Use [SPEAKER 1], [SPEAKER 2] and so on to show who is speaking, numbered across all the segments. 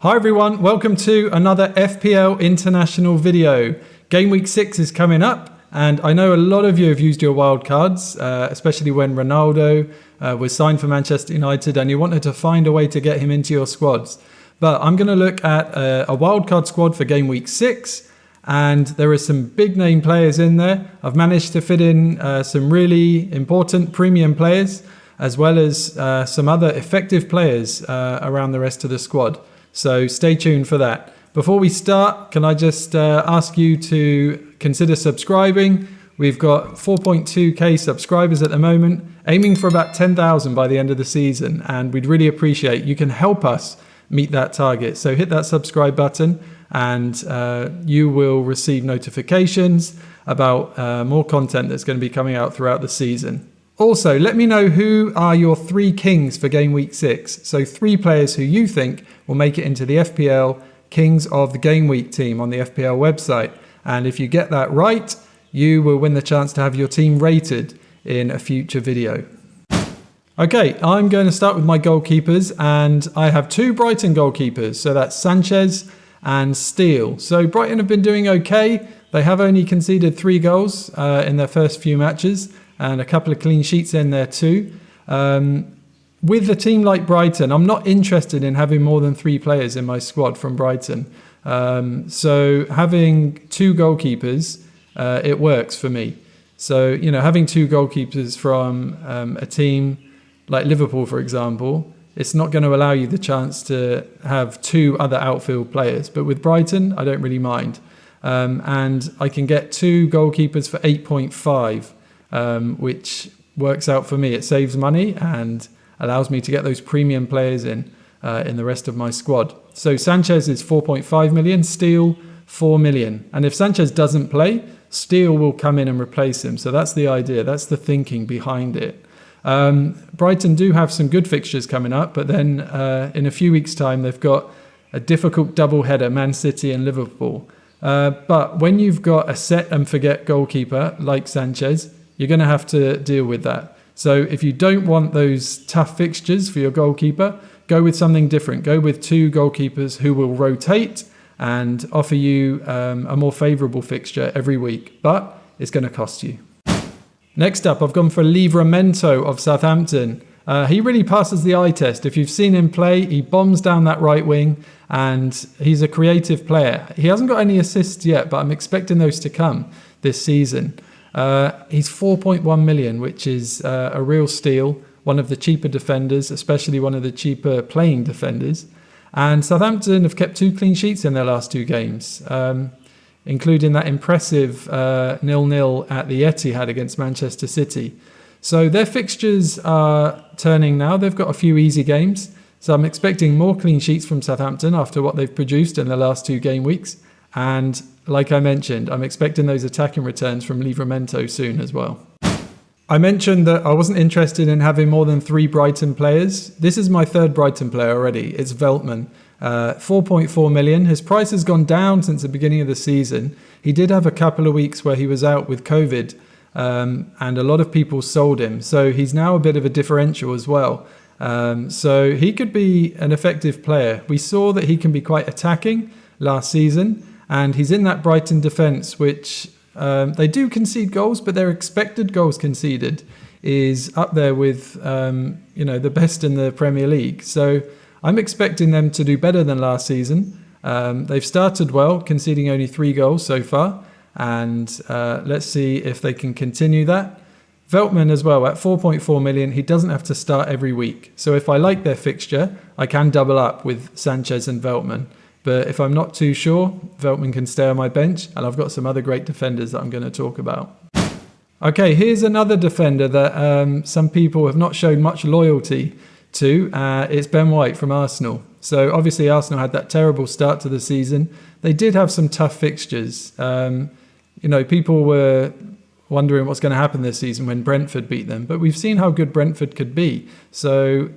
[SPEAKER 1] Hi everyone, welcome to another FPL International video. Game week 6 is coming up, and I know a lot of you have used your wildcards, especially when Ronaldo was signed for Manchester United and you wanted to find a way to get him into your squads. But I'm going to look at a wildcard squad for game week 6, and there are some big name players in there. I've managed to fit in some really important premium players, as well as some other effective players around the rest of the squad. So stay tuned for that. Before we start, can I just ask you to consider subscribing? We've got 4.2k subscribers at the moment, aiming for about 10,000 by the end of the season, and we'd really appreciate you can help us meet that target. So hit that subscribe button and you will receive notifications about more content that's going to be coming out throughout the season. Also, let me know who are your 3 kings for game week 6. So 3 players who you think will make it into the FPL Kings of the Game Week team on the FPL website. And if you get that right, you will win the chance to have your team rated in a future video. Okay, I'm going to start with my goalkeepers, and I have 2 Brighton goalkeepers. So that's Sanchez and Steele. So Brighton have been doing okay. They have only conceded 3 goals in their first few matches, and a couple of clean sheets in there too. With a team like Brighton, I'm not interested in having more than 3 players in my squad from Brighton. So having 2 goalkeepers, it works for me. So, you know, having 2 goalkeepers from a team like Liverpool, for example, it's not going to allow you the chance to have 2 other outfield players. But with Brighton, I don't really mind. And I can get 2 goalkeepers for 8.5. Which works out for me. It saves money and allows me to get those premium players in the rest of my squad. So Sanchez is 4.5 million, Steele 4 million. And if Sanchez doesn't play, Steele will come in and replace him. So that's the idea. That's the thinking behind it. Brighton do have some good fixtures coming up, but then in a few weeks' time, they've got a difficult double-header, Man City and Liverpool. But when you've got a set and forget goalkeeper like Sanchez, you're going to have to deal with that. So if you don't want those tough fixtures for your goalkeeper, go with something different. Go with 2 goalkeepers who will rotate and offer you a more favourable fixture every week. But it's going to cost you. Next up, I've gone for Livramento of Southampton. He really passes the eye test. If you've seen him play, he bombs down that right wing and he's a creative player. He hasn't got any assists yet, but I'm expecting those to come this season. He's 4.1 million, which is a real steal. One of the cheaper defenders, especially one of the cheaper playing defenders. And Southampton have kept 2 clean sheets in their last 2 games, including that impressive 0-0 at the Etihad against Manchester City. So their fixtures are turning now. They've got a few easy games. So I'm expecting more clean sheets from Southampton after what they've produced in the last 2 game weeks. And like I mentioned, I'm expecting those attacking returns from Livramento soon as well. I mentioned that I wasn't interested in having more than 3 Brighton players. This is my 3rd Brighton player already. It's Veltman. 4.4 million. His price has gone down since the beginning of the season. He did have a couple of weeks where he was out with COVID, and a lot of people sold him. So he's now a bit of a differential as well. So he could be an effective player. We saw that he can be quite attacking last season. And he's in that Brighton defence, which they do concede goals, but their expected goals conceded is up there with the best in the Premier League. So I'm expecting them to do better than last season. They've started well, conceding only 3 goals so far. And let's see if they can continue that. Veltman as well, at 4.4 million, he doesn't have to start every week. So if I like their fixture, I can double up with Sanchez and Veltman. But if I'm not too sure, Veltman can stay on my bench, and I've got some other great defenders that I'm going to talk about. Okay, here's another defender that some people have not shown much loyalty to. It's Ben White from Arsenal. So obviously Arsenal had that terrible start to the season. They did have some tough fixtures. People were wondering what's going to happen this season when Brentford beat them. But we've seen how good Brentford could be. So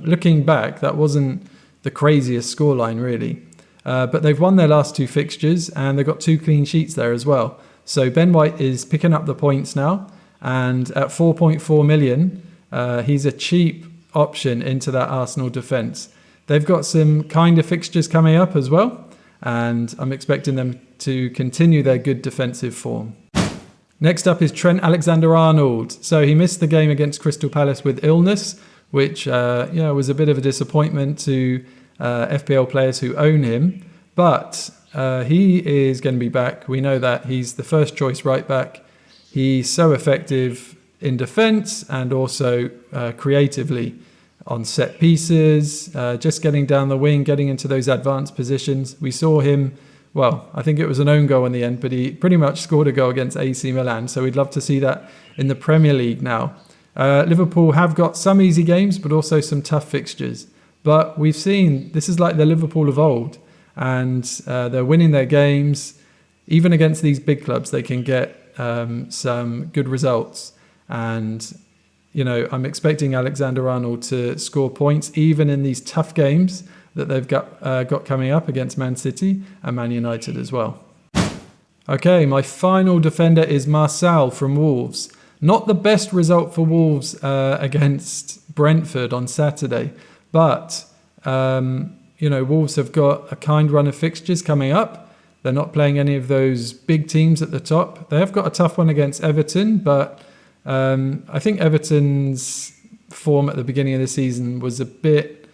[SPEAKER 1] looking back, that wasn't the craziest scoreline really. But they've won their last 2 fixtures and they've got 2 clean sheets there as well. So Ben White is picking up the points now. And at 4.4 million, he's a cheap option into that Arsenal defence. they've got some kinder fixtures coming up as well, and I'm expecting them to continue their good defensive form. Next up is Trent Alexander-Arnold. So he missed the game against Crystal Palace with illness, which was a bit of a disappointment to FPL players who own him. But he is going to be back. We know that. He's the first choice right back. He's so effective in defence and also creatively on set pieces, just getting down the wing, getting into those advanced positions. We saw him, well, I think it was an own goal in the end, but he pretty much scored a goal against AC Milan. So we'd love to see that in the Premier League now. Liverpool have got some easy games, but also some tough fixtures. But we've seen this is like the Liverpool of old, and they're winning their games. Even against these big clubs, they can get some good results. And, I'm expecting Alexander-Arnold to score points, even in these tough games that they've got coming up against Man City and Man United as well. Okay, my final defender is Marçal from Wolves. Not the best result for Wolves against Brentford on Saturday, but Wolves have got a kind run of fixtures coming up. They're not playing any of those big teams at the top. They have got a tough one against Everton, but I think Everton's form at the beginning of the season was a bit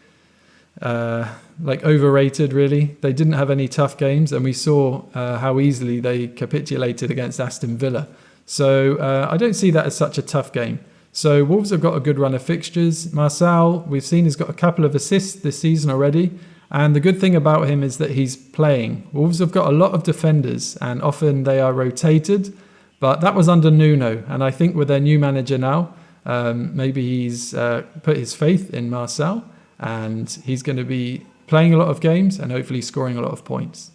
[SPEAKER 1] overrated, really. They didn't have any tough games, and we saw how easily they capitulated against Aston Villa. So I don't see that as such a tough game. So Wolves have got a good run of fixtures. Marçal, we've seen, has got a couple of assists this season already. And the good thing about him is that he's playing. Wolves have got a lot of defenders, and often they are rotated. But that was under Nuno. And I think with their new manager now, maybe he's put his faith in Marçal, and he's going to be playing a lot of games and hopefully scoring a lot of points.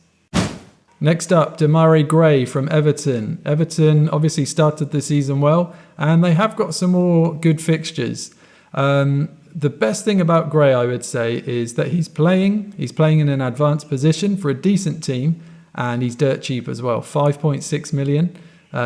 [SPEAKER 1] Next up, Demarai Gray from Everton. Everton obviously started the season well, and they have got some more good fixtures. The best thing about Gray, I would say, is that he's playing in an advanced position for a decent team, and he's dirt cheap as well, 5.6 million.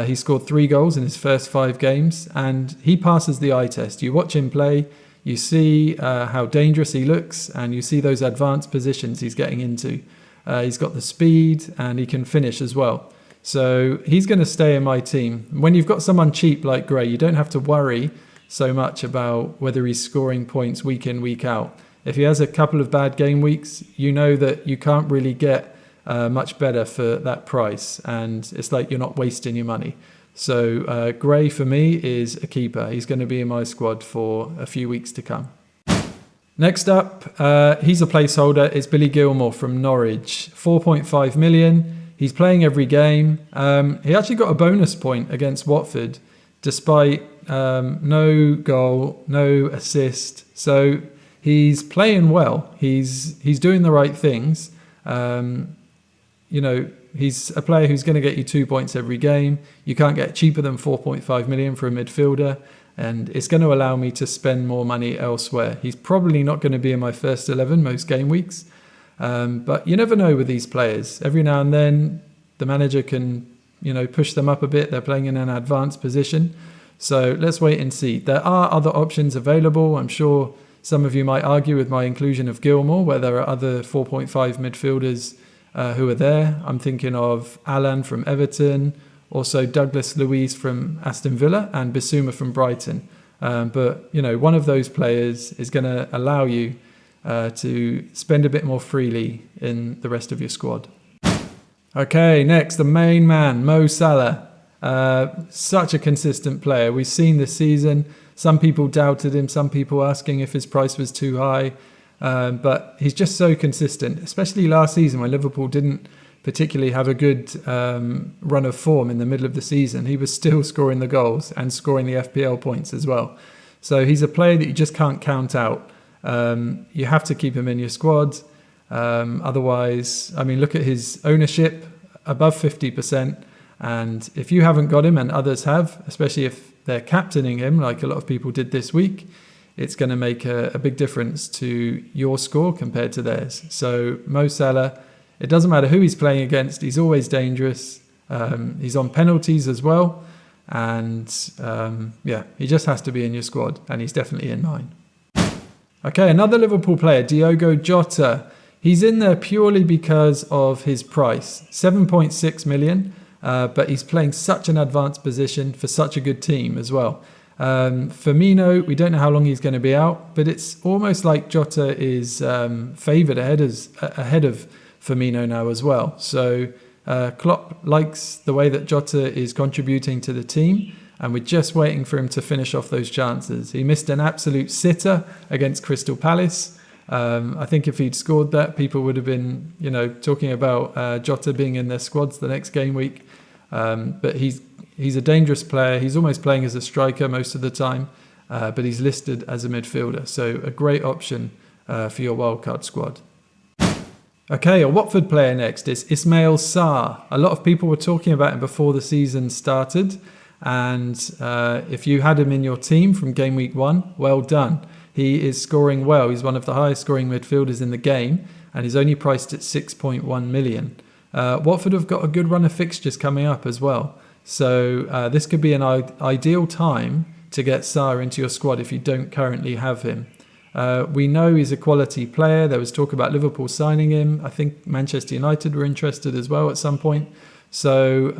[SPEAKER 1] He scored 3 goals in his first 5 games, and he passes the eye test. You watch him play, you see how dangerous he looks, and you see those advanced positions he's getting into. He's got the speed, and he can finish as well. So he's going to stay in my team. When you've got someone cheap like Gray, you don't have to worry so much about whether he's scoring points week in, week out. If he has a couple of bad game weeks, you know that you can't really get much better for that price, and it's like you're not wasting your money. So Gray for me is a keeper. He's going to be in my squad for a few weeks to come. Next up, he's a placeholder. It's Billy Gilmour from Norwich, 4.5 million. He's playing every game. He actually got a bonus point against Watford, despite no goal, no assist. So he's playing well. He's doing the right things. He's a player who's going to get you 2 points every game. You can't get cheaper than 4.5 million for a midfielder, and it's going to allow me to spend more money elsewhere. He's probably not going to be in my first 11 most game weeks, but you never know with these players. Every now and then, the manager can, push them up a bit. They're playing in an advanced position. So let's wait and see. There are other options available. I'm sure some of you might argue with my inclusion of Gilmour, where there are other 4.5 midfielders who are there. I'm thinking of Alan from Everton, also Douglas Luiz from Aston Villa, and Bissouma from Brighton. But one of those players is going to allow you to spend a bit more freely in the rest of your squad. Okay, next, the main man, Mo Salah. Such a consistent player. We've seen this season. Some people doubted him, some people asking if his price was too high. But he's just so consistent, especially last season when Liverpool didn't particularly have a good run of form in the middle of the season. He was still scoring the goals and scoring the FPL points as well. So he's a player that you just can't count out. You have to keep him in your squad. Otherwise, look at his ownership, above 50%. And if you haven't got him and others have, especially if they're captaining him, like a lot of people did this week, it's going to make a big difference to your score compared to theirs. So Mo Salah, it doesn't matter who he's playing against, he's always dangerous. He's on penalties as well. And he just has to be in your squad, and he's definitely in mine. Okay, another Liverpool player, Diogo Jota. He's in there purely because of his price, 7.6 million, but he's playing such an advanced position for such a good team as well. Firmino, we don't know how long he's going to be out, but it's almost like Jota is favoured ahead of Firmino now as well. So Klopp likes the way that Jota is contributing to the team, and we're just waiting for him to finish off those chances. He missed an absolute sitter against Crystal Palace. I think if he'd scored that, people would have been, talking about Jota being in their squads the next game week. But he's a dangerous player. He's almost playing as a striker most of the time, but he's listed as a midfielder. So a great option for your wildcard squad. Okay, a Watford player next is Ismail Sarr. A lot of people were talking about him before the season started. And if you had him in your team from game week 1, well done. He is scoring well. He's one of the highest scoring midfielders in the game, and he's only priced at 6.1 million. Watford have got a good run of fixtures coming up as well. So this could be an ideal time to get Sarr into your squad if you don't currently have him. We know he's a quality player. There was talk about Liverpool signing him. I think Manchester United were interested as well at some point. So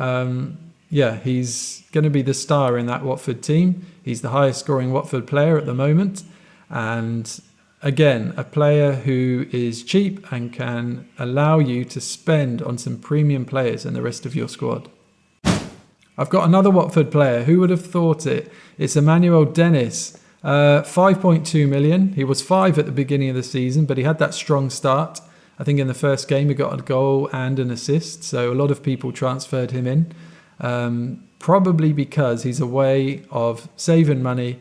[SPEAKER 1] he's going to be the star in that Watford team. He's the highest scoring Watford player at the moment. And again, a player who is cheap and can allow you to spend on some premium players in the rest of your squad. I've got another Watford player. Who would have thought it? It's Emmanuel Dennis. 5.2 million. He was 5 at the beginning of the season, but he had that strong start. I think in the first game he got a goal and an assist. So a lot of people transferred him in. Probably because he's a way of saving money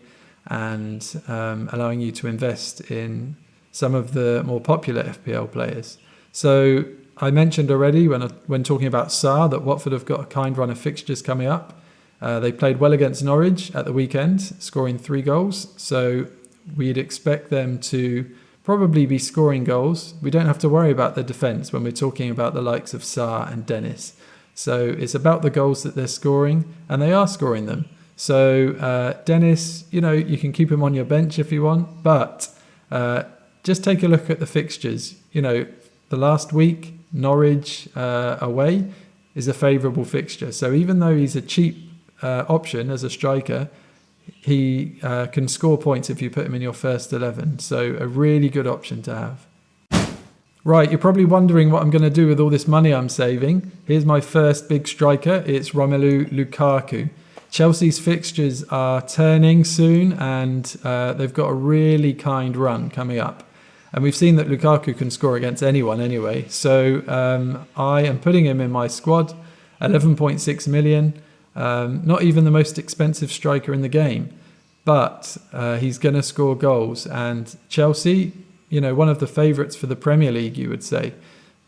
[SPEAKER 1] and allowing you to invest in some of the more popular FPL players. So I mentioned already when talking about Sarr that Watford have got a kind run of fixtures coming up. They played well against Norwich at the weekend, scoring 3 goals. So we'd expect them to probably be scoring goals. We don't have to worry about the defence when we're talking about the likes of Sarr and Dennis. So it's about the goals that they're scoring, and they are scoring them. So Dennis, you can keep him on your bench if you want, but just take a look at the fixtures. The last week, Norwich away is a favourable fixture. So even though he's a cheap option as a striker, he can score points if you put him in your first 11. So a really good option to have. Right, you're probably wondering what I'm going to do with all this money I'm saving. Here's my first big striker. It's Romelu Lukaku. Chelsea's fixtures are turning soon, and they've got a really kind run coming up. And we've seen that Lukaku can score against anyone anyway. So I am putting him in my squad, 11.6 million. Not even the most expensive striker in the game, but he's going to score goals. And Chelsea, one of the favourites for the Premier League, you would say.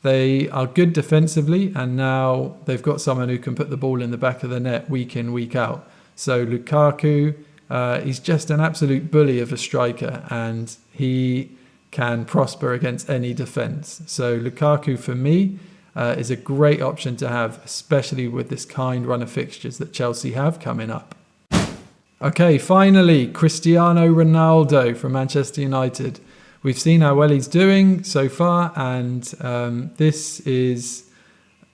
[SPEAKER 1] They are good defensively, and now they've got someone who can put the ball in the back of the net week in, week out. So Lukaku, he's just an absolute bully of a striker, and he can prosper against any defence. So Lukaku, for me, is a great option to have, especially with this kind run of fixtures that Chelsea have coming up. Okay, finally, Cristiano Ronaldo from Manchester United. We've seen how well he's doing so far, and this is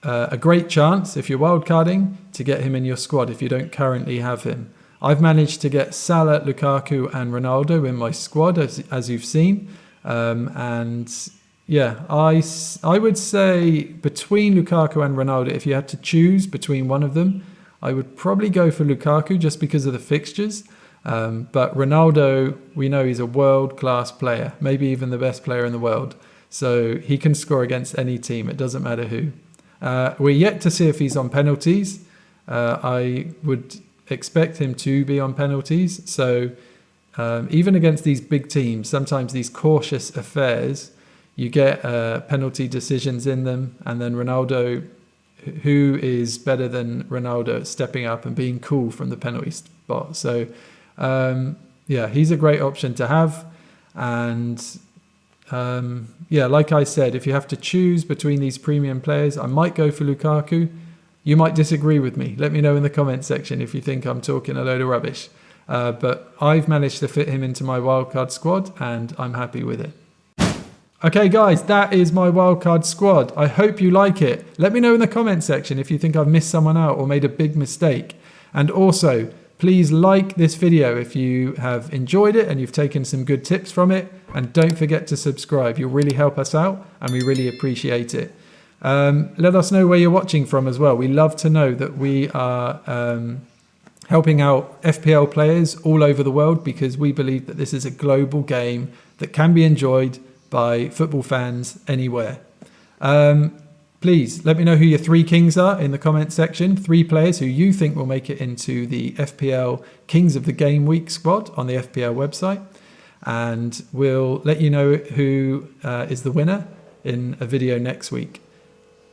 [SPEAKER 1] a great chance, if you're wildcarding, to get him in your squad if you don't currently have him. I've managed to get Salah, Lukaku and Ronaldo in my squad, as you've seen. I would say between Lukaku and Ronaldo, if you had to choose between one of them, I would probably go for Lukaku just because of the fixtures. But Ronaldo, we know he's a world-class player, maybe even the best player in the world. So he can score against any team. It doesn't matter who. We're yet to see if he's on penalties. I would expect him to be on penalties. So even against these big teams, sometimes these cautious affairs, you get penalty decisions in them. And then Ronaldo, who is better than Ronaldo at stepping up and being cool from the penalty spot? So he's a great option to have. And like I said, if you have to choose between these premium players, I might go for Lukaku. You might disagree with me. Let me know in the comment section if you think I'm talking a load of rubbish. But I've managed to fit him into my wildcard squad and I'm happy with it. Okay guys, that is my wildcard squad. I hope you like it. Let me know in the comment section if you think I've missed someone out or made a big mistake. And also, please like this video if you have enjoyed it and you've taken some good tips from it. And don't forget to subscribe. You'll really help us out and we really appreciate it. Let us know where you're watching from as well. We love to know that we are helping out FPL players all over the world, because we believe that this is a global game that can be enjoyed by football fans anywhere. Please let me know who your 3 kings are in the comment section. 3 players who you think will make it into the FPL Kings of the Game Week squad on the FPL website. And we'll let you know who is the winner in a video next week.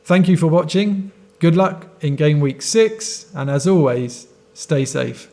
[SPEAKER 1] Thank you for watching. Good luck in Game Week 6. And as always, stay safe.